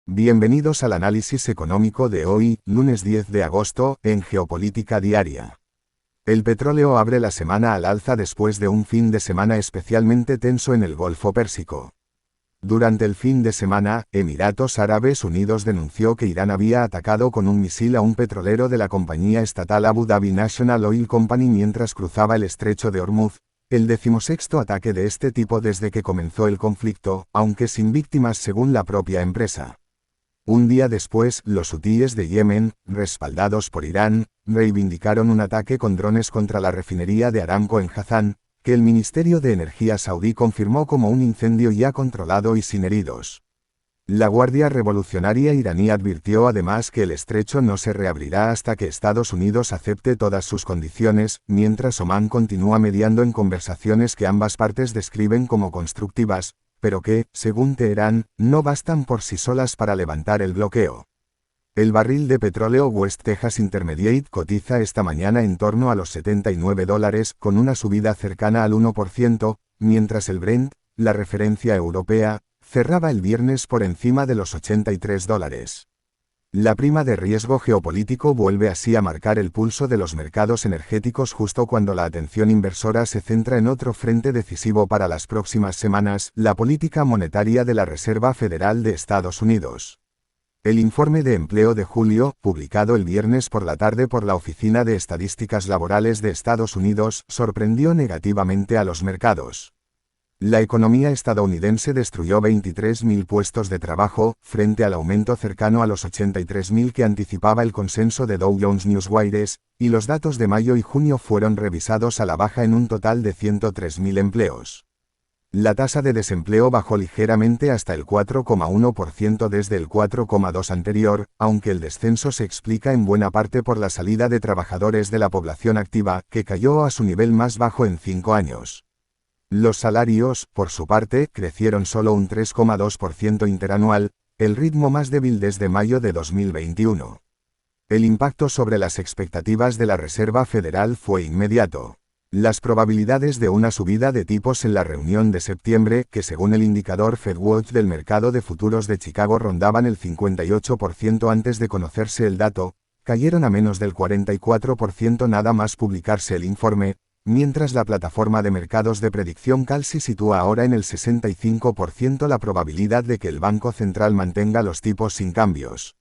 Bienvenidos al análisis económico de hoy, lunes 10 de agosto, en Geopolítica Diaria. El petróleo abre la semana al alza después de un fin de semana especialmente tenso en el Golfo Pérsico. Durante el fin de semana, Emiratos Árabes Unidos denunció que Irán había atacado con un misil a un petrolero de la compañía estatal Abu Dhabi National Oil Company mientras cruzaba el estrecho de Hormuz, el 16º ataque de este tipo desde que comenzó el conflicto, aunque sin víctimas según la propia empresa. Un día después, los hutíes de Yemen, respaldados por Irán, reivindicaron un ataque con drones contra la refinería de Aramco en Hazán, que el Ministerio de Energía saudí confirmó como un incendio ya controlado y sin heridos. La Guardia Revolucionaria iraní advirtió además que el estrecho no se reabrirá hasta que Estados Unidos acepte todas sus condiciones, mientras Omán continúa mediando en conversaciones que ambas partes describen como constructivas, pero que, según Teherán, no bastan por sí solas para levantar el bloqueo. El barril de petróleo West Texas Intermediate cotiza esta mañana en torno a los $79, con una subida cercana al 1%, mientras el Brent, la referencia europea, cerraba el viernes por encima de los $83. La prima de riesgo geopolítico vuelve así a marcar el pulso de los mercados energéticos justo cuando la atención inversora se centra en otro frente decisivo para las próximas semanas, la política monetaria de la Reserva Federal de Estados Unidos. El informe de empleo de julio, publicado el viernes por la tarde por la Oficina de Estadísticas Laborales de Estados Unidos, sorprendió negativamente a los mercados. La economía estadounidense destruyó 23.000 puestos de trabajo, frente al aumento cercano a los 83.000 que anticipaba el consenso de Dow Jones Newswires, y los datos de mayo y junio fueron revisados a la baja en un total de 103.000 empleos. La tasa de desempleo bajó ligeramente hasta el 4,1% desde el 4,2% anterior, aunque el descenso se explica en buena parte por la salida de trabajadores de la población activa, que cayó a su nivel más bajo en 5 años. Los salarios, por su parte, crecieron solo un 3,2% interanual, el ritmo más débil desde mayo de 2021. El impacto sobre las expectativas de la Reserva Federal fue inmediato. Las probabilidades de una subida de tipos en la reunión de septiembre, que según el indicador FedWatch del mercado de futuros de Chicago rondaban el 58% antes de conocerse el dato, cayeron a menos del 44% nada más publicarse el informe, mientras la plataforma de mercados de predicción Calci sitúa ahora en el 65% la probabilidad de que el Banco Central mantenga los tipos sin cambios.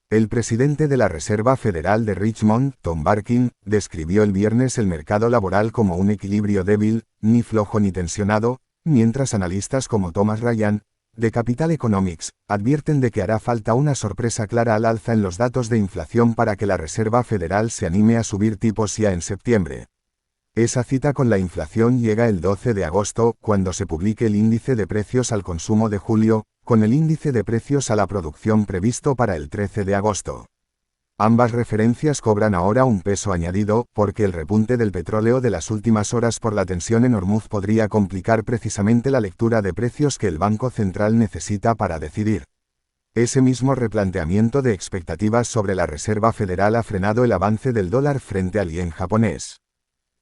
El presidente de la Reserva Federal de Richmond, Tom Barkin, describió el viernes el mercado laboral como un equilibrio débil, ni flojo ni tensionado, mientras analistas como Thomas Ryan, de Capital Economics, advierten de que hará falta una sorpresa clara al alza en los datos de inflación para que la Reserva Federal se anime a subir tipos ya en septiembre. Esa cita con la inflación llega el 12 de agosto, cuando se publique el índice de precios al consumo de julio, con el índice de precios a la producción previsto para el 13 de agosto. Ambas referencias cobran ahora un peso añadido, porque el repunte del petróleo de las últimas horas por la tensión en Hormuz podría complicar precisamente la lectura de precios que el Banco Central necesita para decidir. Ese mismo replanteamiento de expectativas sobre la Reserva Federal ha frenado el avance del dólar frente al yen japonés.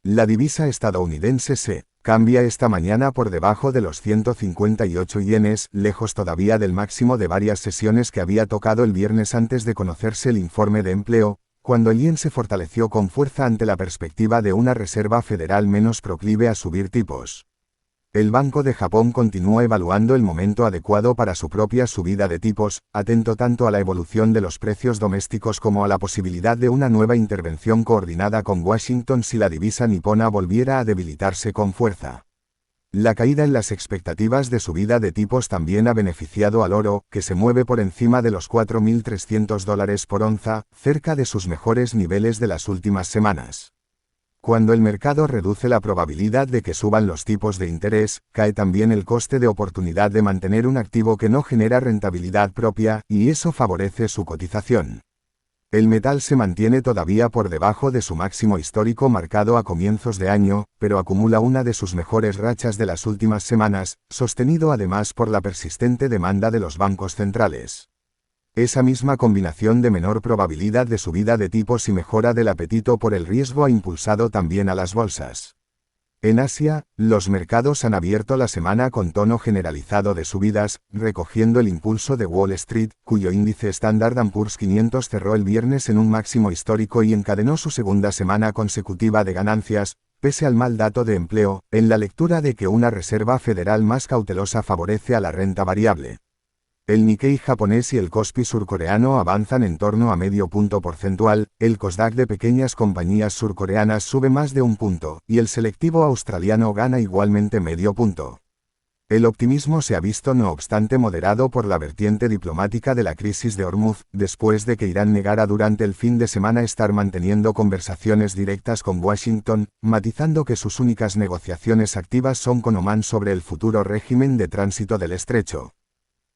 La divisa estadounidense se cambia esta mañana por debajo de los 158 yenes, lejos todavía del máximo de varias sesiones que había tocado el viernes antes de conocerse el informe de empleo, cuando el yen se fortaleció con fuerza ante la perspectiva de una Reserva Federal menos proclive a subir tipos. El Banco de Japón continúa evaluando el momento adecuado para su propia subida de tipos, atento tanto a la evolución de los precios domésticos como a la posibilidad de una nueva intervención coordinada con Washington si la divisa nipona volviera a debilitarse con fuerza. La caída en las expectativas de subida de tipos también ha beneficiado al oro, que se mueve por encima de los $4.300 por onza, cerca de sus mejores niveles de las últimas semanas. Cuando el mercado reduce la probabilidad de que suban los tipos de interés, cae también el coste de oportunidad de mantener un activo que no genera rentabilidad propia, y eso favorece su cotización. El metal se mantiene todavía por debajo de su máximo histórico marcado a comienzos de año, pero acumula una de sus mejores rachas de las últimas semanas, sostenido además por la persistente demanda de los bancos centrales. Esa misma combinación de menor probabilidad de subida de tipos y mejora del apetito por el riesgo ha impulsado también a las bolsas. En Asia, los mercados han abierto la semana con tono generalizado de subidas, recogiendo el impulso de Wall Street, cuyo índice Standard & Poor's 500 cerró el viernes en un máximo histórico y encadenó su segunda semana consecutiva de ganancias, pese al mal dato de empleo, en la lectura de que una Reserva Federal más cautelosa favorece a la renta variable. El Nikkei japonés y el Kospi surcoreano avanzan en torno a medio punto porcentual, el Kosdaq de pequeñas compañías surcoreanas sube más de un punto, y el selectivo australiano gana igualmente medio punto. El optimismo se ha visto no obstante moderado por la vertiente diplomática de la crisis de Hormuz, después de que Irán negara durante el fin de semana estar manteniendo conversaciones directas con Washington, matizando que sus únicas negociaciones activas son con Omán sobre el futuro régimen de tránsito del estrecho.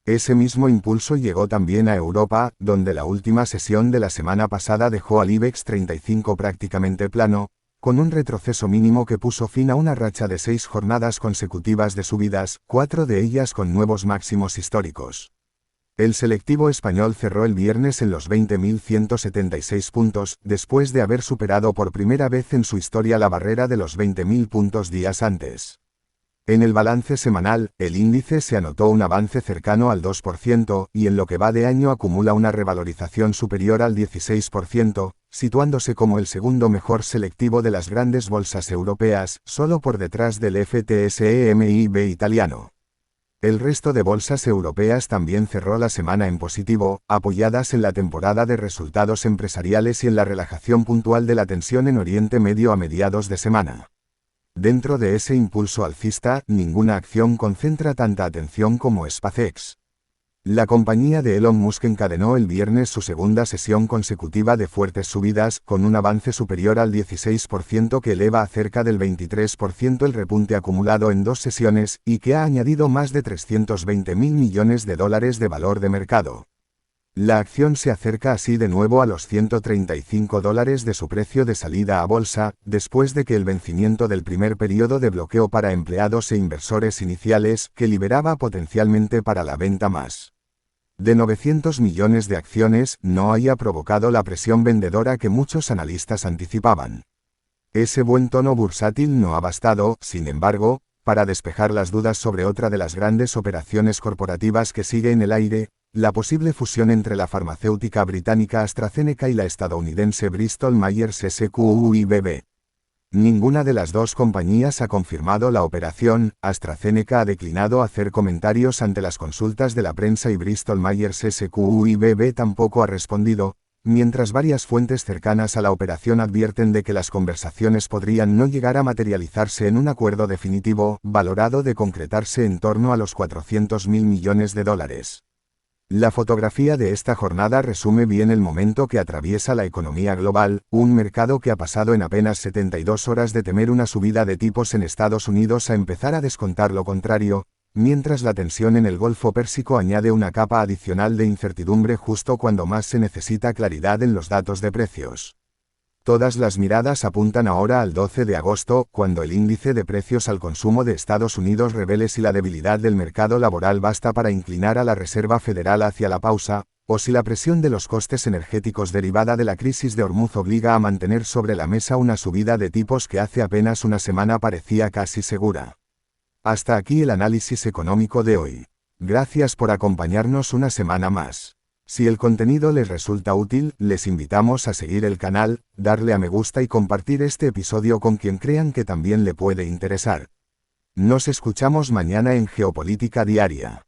Ese mismo impulso llegó también a Europa, donde la última sesión de la semana pasada dejó al IBEX 35 prácticamente plano, con un retroceso mínimo que puso fin a una racha de 6 jornadas consecutivas de subidas, 4 de ellas con nuevos máximos históricos. El selectivo español cerró el viernes en los 20.176 puntos, después de haber superado por primera vez en su historia la barrera de los 20.000 puntos días antes. En el balance semanal, el índice se anotó un avance cercano al 2%, y en lo que va de año acumula una revalorización superior al 16%, situándose como el segundo mejor selectivo de las grandes bolsas europeas, solo por detrás del FTSE/MIB italiano. El resto de bolsas europeas también cerró la semana en positivo, apoyadas en la temporada de resultados empresariales y en la relajación puntual de la tensión en Oriente Medio a mediados de semana. Dentro de ese impulso alcista, ninguna acción concentra tanta atención como SpaceX. La compañía de Elon Musk encadenó el viernes su segunda sesión consecutiva de fuertes subidas, con un avance superior al 16% que eleva a cerca del 23% el repunte acumulado en 2 sesiones, y que ha añadido más de 320.000 millones de dólares de valor de mercado. La acción se acerca así de nuevo a los $135 de su precio de salida a bolsa, después de que el vencimiento del primer periodo de bloqueo para empleados e inversores iniciales, que liberaba potencialmente para la venta más de 900 millones de acciones, no haya provocado la presión vendedora que muchos analistas anticipaban. Ese buen tono bursátil no ha bastado, sin embargo, para despejar las dudas sobre otra de las grandes operaciones corporativas que sigue en el aire, la posible fusión entre la farmacéutica británica AstraZeneca y la estadounidense Bristol Myers Squibb. Ninguna de las dos compañías ha confirmado la operación. AstraZeneca ha declinado hacer comentarios ante las consultas de la prensa y Bristol Myers Squibb tampoco ha respondido, mientras varias fuentes cercanas a la operación advierten de que las conversaciones podrían no llegar a materializarse en un acuerdo definitivo, valorado de concretarse en torno a los 400.000 millones de dólares. La fotografía de esta jornada resume bien el momento que atraviesa la economía global, un mercado que ha pasado en apenas 72 horas de temer una subida de tipos en Estados Unidos a empezar a descontar lo contrario, mientras la tensión en el Golfo Pérsico añade una capa adicional de incertidumbre justo cuando más se necesita claridad en los datos de precios. Todas las miradas apuntan ahora al 12 de agosto, cuando el índice de precios al consumo de Estados Unidos revele si la debilidad del mercado laboral basta para inclinar a la Reserva Federal hacia la pausa, o si la presión de los costes energéticos derivada de la crisis de Hormuz obliga a mantener sobre la mesa una subida de tipos que hace apenas una semana parecía casi segura. Hasta aquí el análisis económico de hoy. Gracias por acompañarnos una semana más. Si el contenido les resulta útil, les invitamos a seguir el canal, darle a me gusta y compartir este episodio con quien crean que también le puede interesar. Nos escuchamos mañana en Geopolítica Diaria.